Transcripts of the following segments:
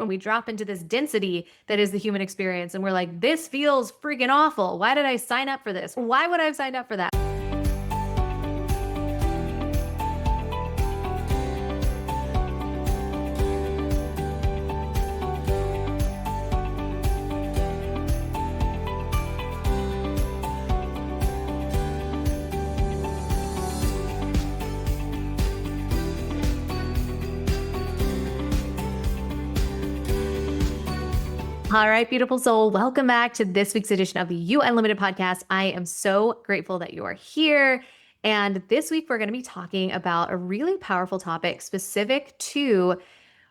when we drop into this density that is the human experience and we're like, this feels freaking awful. Why did I sign up for this? Why would I have signed up for that? All right, beautiful soul. Welcome back to this week's edition of the You Unlimited podcast. I am so grateful that you are here. And this week, we're going to be talking about a really powerful topic specific to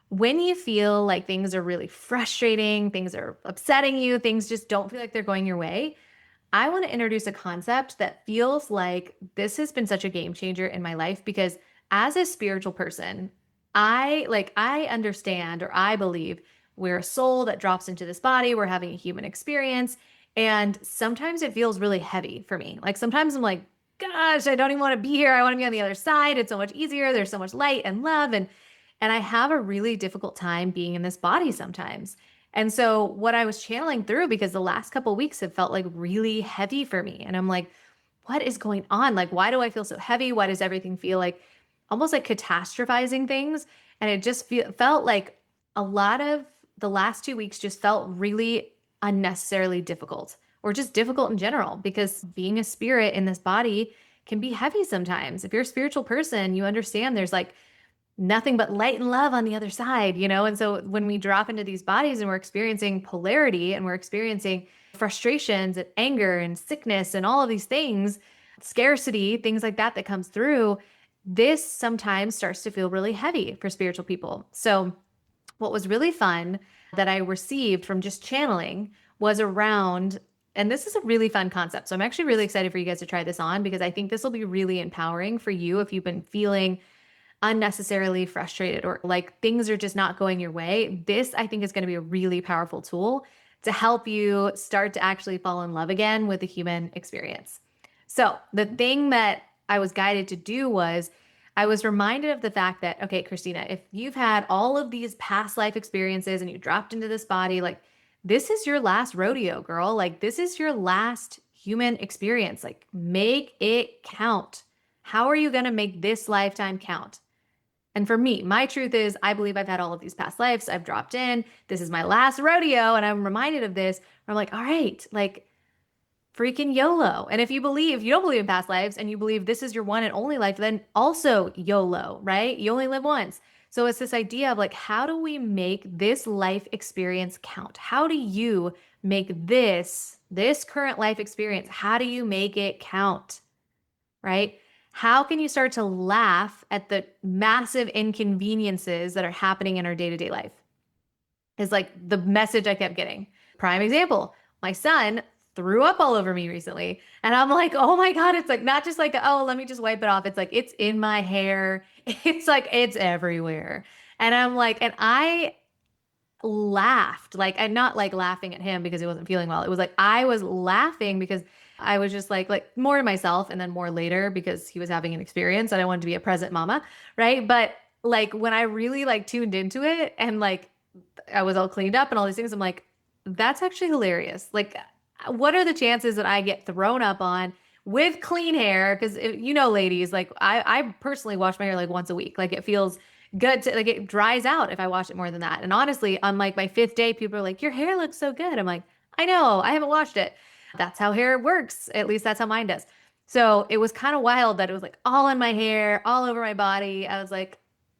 when you feel like things are really frustrating, things are upsetting you, things just don't feel like they're going your way. I want to introduce a concept that feels like this has been such a game changer in my life because as a spiritual person, I understand or I believe we're a soul that drops into this body, we're having a human experience, and sometimes it feels really heavy for me. Like sometimes I'm like, gosh, I don't even want to be here. I want to be on the other side. It's so much easier. There's so much light and love and I have a really difficult time being in this body sometimes. And so what I was channeling through, because the last couple of weeks have felt like really heavy for me. And I'm like, what is going on? Like, why do I feel so heavy? Why does everything feel like almost like catastrophizing things? And it just felt like a lot of the last 2 weeks just felt really unnecessarily difficult or just difficult in general because being a spirit in this body can be heavy sometimes. If you're a spiritual person, you understand there's like nothing but light and love on the other side, you know? And so when we drop into these bodies and we're experiencing polarity and we're experiencing frustrations and anger and sickness and all of these things, scarcity, things like that comes through, this sometimes starts to feel really heavy for spiritual people. So what was really fun that I received from just channeling was around, and this is a really fun concept. So I'm actually really excited for you guys to try this on because I think this will be really empowering for you if you've been feeling unnecessarily frustrated or like things are just not going your way. This, I think, is going to be a really powerful tool to help you start to actually fall in love again with the human experience. So the thing that I was guided to do was I was reminded of the fact that, okay, Christina, if you've had all of these past life experiences and you dropped into this body, like this is your last rodeo, girl. Like this is your last human experience. Like make it count. How are you going to make this lifetime count? And for me, my truth is I believe I've had all of these past lives. I've dropped in. This is my last rodeo. And I'm reminded of this. I'm like, all right, like freaking YOLO. And if you don't believe in past lives and you believe this is your one and only life, then also YOLO, right? You only live once. So it's this idea of like, how do we make this life experience count? How do you make this current life experience, how do you make it count, right? How can you start to laugh at the massive inconveniences that are happening in our day-to-day life? Is like the message I kept getting. Prime example, my son threw up all over me recently. And I'm like, oh my God, it's like not just like, oh, let me just wipe it off. It's like, it's in my hair. It's like, it's everywhere. And I'm like, and I laughed, like, I'm not like laughing at him because he wasn't feeling well. It was like, I was laughing because I was just like more to myself and then more later because he was having an experience and I wanted to be a present mama. Right. But like when I really like tuned into it and like I was all cleaned up and all these things, I'm like, that's actually hilarious. Like, what are the chances that I get thrown up on with clean hair? Because you know, ladies, like I personally wash my hair like once a week. Like it feels good to like it dries out if I wash it more than that. And honestly, on like my fifth day, people are like, your hair looks so good. I'm like, I know, I haven't washed it. That's how hair works. At least that's how mine does. So it was kind of wild that it was like all in my hair, all over my body. I was like,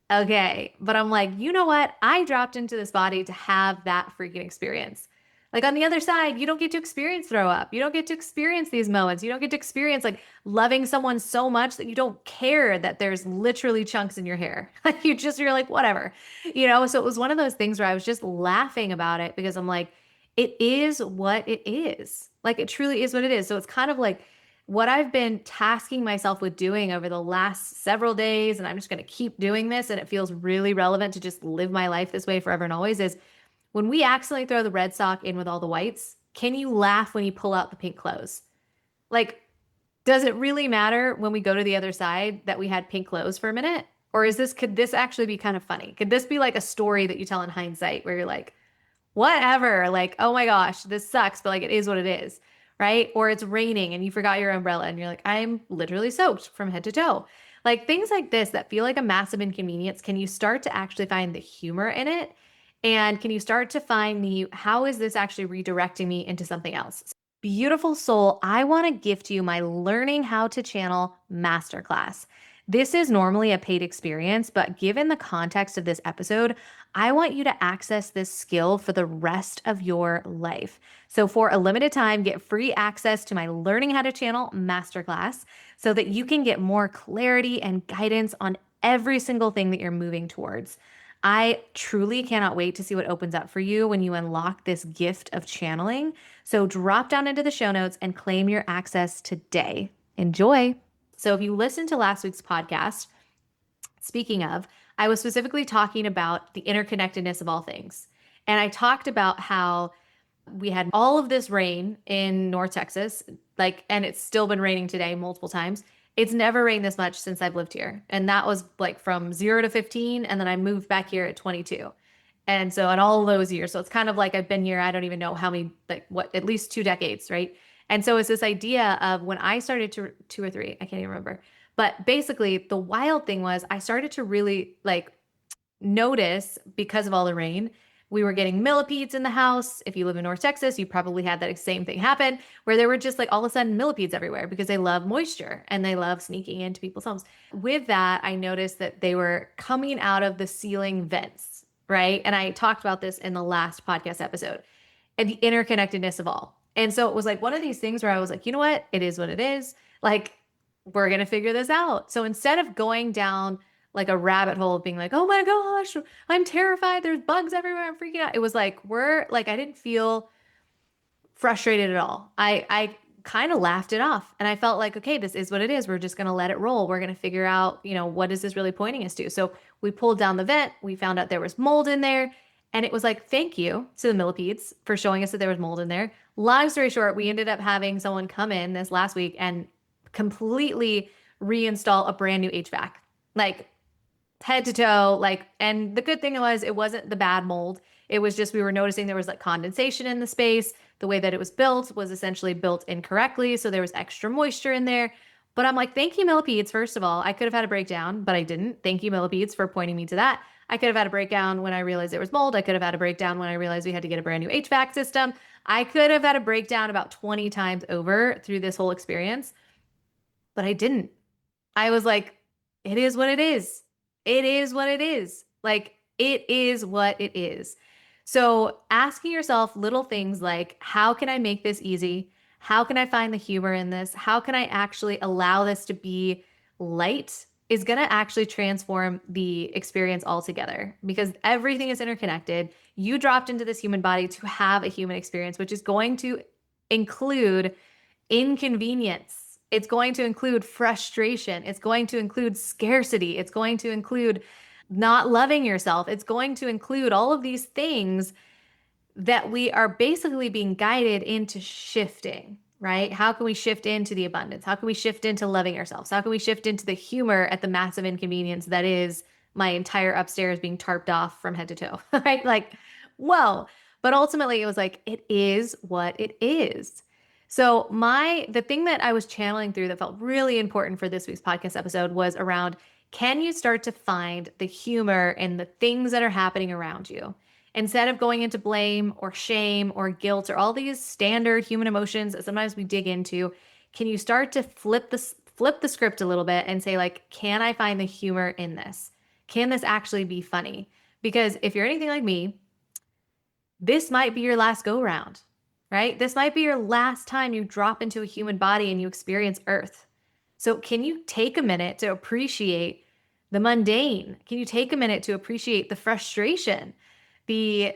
okay. But I'm like, you know what? I dropped into this body to have that freaking experience. Like on the other side, you don't get to experience throw up. You don't get to experience these moments. You don't get to experience like loving someone so much that you don't care that there's literally chunks in your hair. Like you're like, whatever, you know? So it was one of those things where I was just laughing about it because I'm like, it is what it is. Like it truly is what it is. So it's kind of like what I've been tasking myself with doing over the last several days, and I'm just going to keep doing this. And it feels really relevant to just live my life this way forever and always is when we accidentally throw the red sock in with all the whites, can you laugh when you pull out the pink clothes? Like, does it really matter when we go to the other side that we had pink clothes for a minute? Or could this actually be kind of funny? Could this be like a story that you tell in hindsight where you're like, whatever, like, oh my gosh, this sucks, but like it is what it is, right? Or it's raining and you forgot your umbrella and you're like, I'm literally soaked from head to toe. Like things like this that feel like a massive inconvenience, can you start to actually find the humor in it? And can you start to find how is this actually redirecting me into something else? Beautiful soul, I want to gift you my Learning How to Channel Masterclass. This is normally a paid experience, but given the context of this episode, I want you to access this skill for the rest of your life. So, for a limited time, get free access to my Learning How to Channel Masterclass so that you can get more clarity and guidance on every single thing that you're moving towards. I truly cannot wait to see what opens up for you when you unlock this gift of channeling. So drop down into the show notes and claim your access today. Enjoy. So if you listened to last week's podcast, speaking of, I was specifically talking about the interconnectedness of all things. And I talked about how we had all of this rain in North Texas, and it's still been raining today multiple times. It's never rained this much since I've lived here. And that was like from 0 to 15. And then I moved back here at 22. And so in all those years, so it's kind of like I've been here, I don't even know how many, at least 2 decades, right? And so it's this idea of when I started to 2 or 3, I can't even remember. But basically, the wild thing was I started to really notice because of all the rain, we were getting millipedes in the house. If you live in North Texas, you probably had that same thing happen where there were just all of a sudden millipedes everywhere because they love moisture and they love sneaking into people's homes. With that, I noticed that they were coming out of the ceiling vents, right? And I talked about this in the last podcast episode and the interconnectedness of all. And so it was like one of these things where I was like, you know what? It is what it is. We're going to figure this out. So instead of going down like a rabbit hole of being like, oh my gosh, I'm terrified. There's bugs everywhere. I'm freaking out. It was like, I didn't feel frustrated at all. I kind of laughed it off and I felt like, okay, this is what it is. We're just going to let it roll. We're going to figure out, what is this really pointing us to? So we pulled down the vent. We found out there was mold in there. And it was like, thank you to the millipedes for showing us that there was mold in there. Long story short, we ended up having someone come in this last week and completely reinstall a brand new HVAC. Head to toe, and the good thing was it wasn't the bad mold. It was just we were noticing there was condensation in the space. The way that it was built was essentially built incorrectly, so there was extra moisture in there. But I'm like, thank you, millipedes, first of all. I could have had a breakdown, but I didn't. Thank you, millipedes, for pointing me to that. I could have had a breakdown when I realized there was mold. I could have had a breakdown when I realized we had to get a brand new HVAC system. I could have had a breakdown about 20 times over through this whole experience, but I didn't. I was like, it is what it is. It is what it is. It is what it is. So asking yourself little things like, how can I make this easy? How can I find the humor in this? How can I actually allow this to be light is going to actually transform the experience altogether because everything is interconnected. You dropped into this human body to have a human experience, which is going to include inconvenience. It's going to include frustration. It's going to include scarcity. It's going to include not loving yourself. It's going to include all of these things that we are basically being guided into shifting, right? How can we shift into the abundance? How can we shift into loving ourselves? How can we shift into the humor at the massive inconvenience that is my entire upstairs being tarped off from head to toe, right? Whoa. But ultimately, it was like, it is what it is. So the thing that I was channeling through that felt really important for this week's podcast episode was around, can you start to find the humor in the things that are happening around you? Instead of going into blame or shame or guilt or all these standard human emotions that sometimes we dig into, can you start to flip the script a little bit and say can I find the humor in this? Can this actually be funny? Because if you're anything like me, this might be your last go round. Right? This might be your last time you drop into a human body and you experience Earth. So can you take a minute to appreciate the mundane? Can you take a minute to appreciate the frustration, the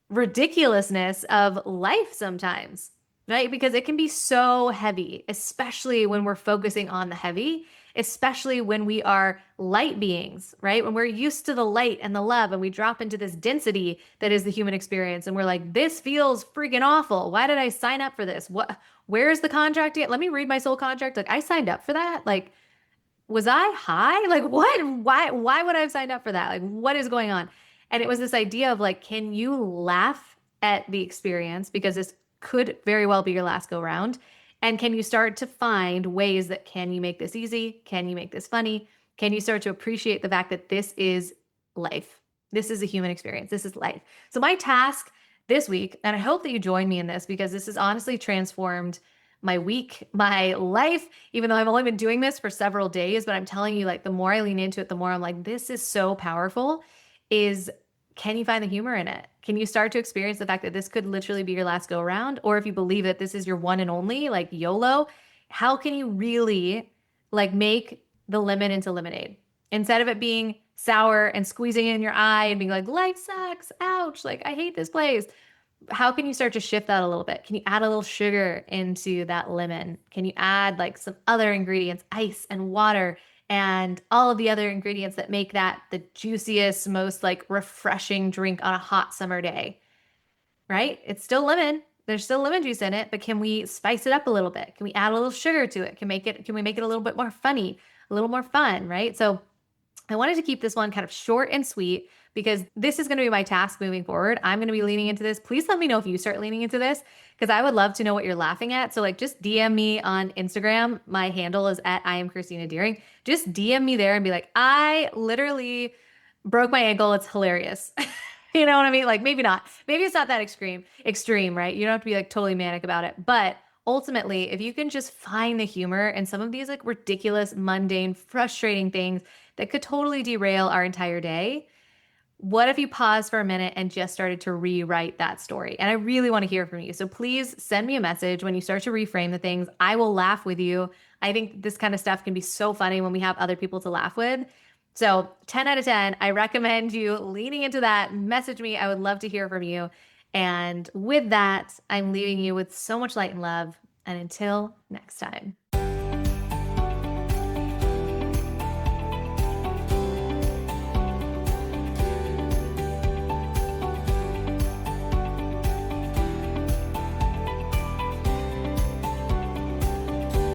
ridiculousness of life sometimes, right? Because it can be so heavy, especially when we're focusing on the heavy, especially when we are light beings, right? When we're used to the light and the love and we drop into this density that is the human experience and we're like, this feels freaking awful. Why did I sign up for this? Where's the contract yet? Let me read my soul contract. I signed up for that. was I high? Like what? Why would I have signed up for that? Like what is going on? And it was this idea of like, can you laugh at the experience because this could very well be your last go round? And can you start to find ways that can you make this easy? Can you make this funny? Can you start to appreciate the fact that this is life? This is a human experience. This is life. So my task this week, and I hope that you join me in this because this has honestly transformed my week, my life, even though I've only been doing this for several days, but I'm telling you, like, the more I lean into it, the more I'm like, this is so powerful. Is can you find the humor in it? Can you start to experience the fact that this could literally be your last go around? Or if you believe that this is your one and only, like YOLO, how can you really like make the lemon into lemonade? Instead of it being sour and squeezing in your eye and being like, life sucks, ouch, like I hate this place, how can you start to shift that a little bit? Can you add a little sugar into that lemon? Can you add like some other ingredients, ice and water, and all of the other ingredients that make that the juiciest, most like refreshing drink on a hot summer day, right? It's still lemon. There's still lemon juice in it, but can we spice it up a little bit? Can we add a little sugar to it? Can we make it a little bit more funny, a little more fun, right? So I wanted to keep this one kind of short and sweet because this is going to be my task moving forward. I'm going to be leaning into this. Please let me know if you start leaning into this because I would love to know what you're laughing at. So like just DM me on Instagram. My handle is at I am Christina Deering. Just DM me there and be like, I literally broke my ankle. It's hilarious. You know what I mean? Like maybe not. Maybe it's not that extreme, right? You don't have to be like totally manic about it. But ultimately, if you can just find the humor in some of these like ridiculous, mundane, frustrating things that could totally derail our entire day, what if you paused for a minute and just started to rewrite that story? And I really want to hear from you. So please send me a message when you start to reframe the things. I will laugh with you. I think this kind of stuff can be so funny when we have other people to laugh with. So 10 out of 10, I recommend you leaning into that. Message me. I would love to hear from you. And with that, I'm leaving you with so much light and love. And until next time.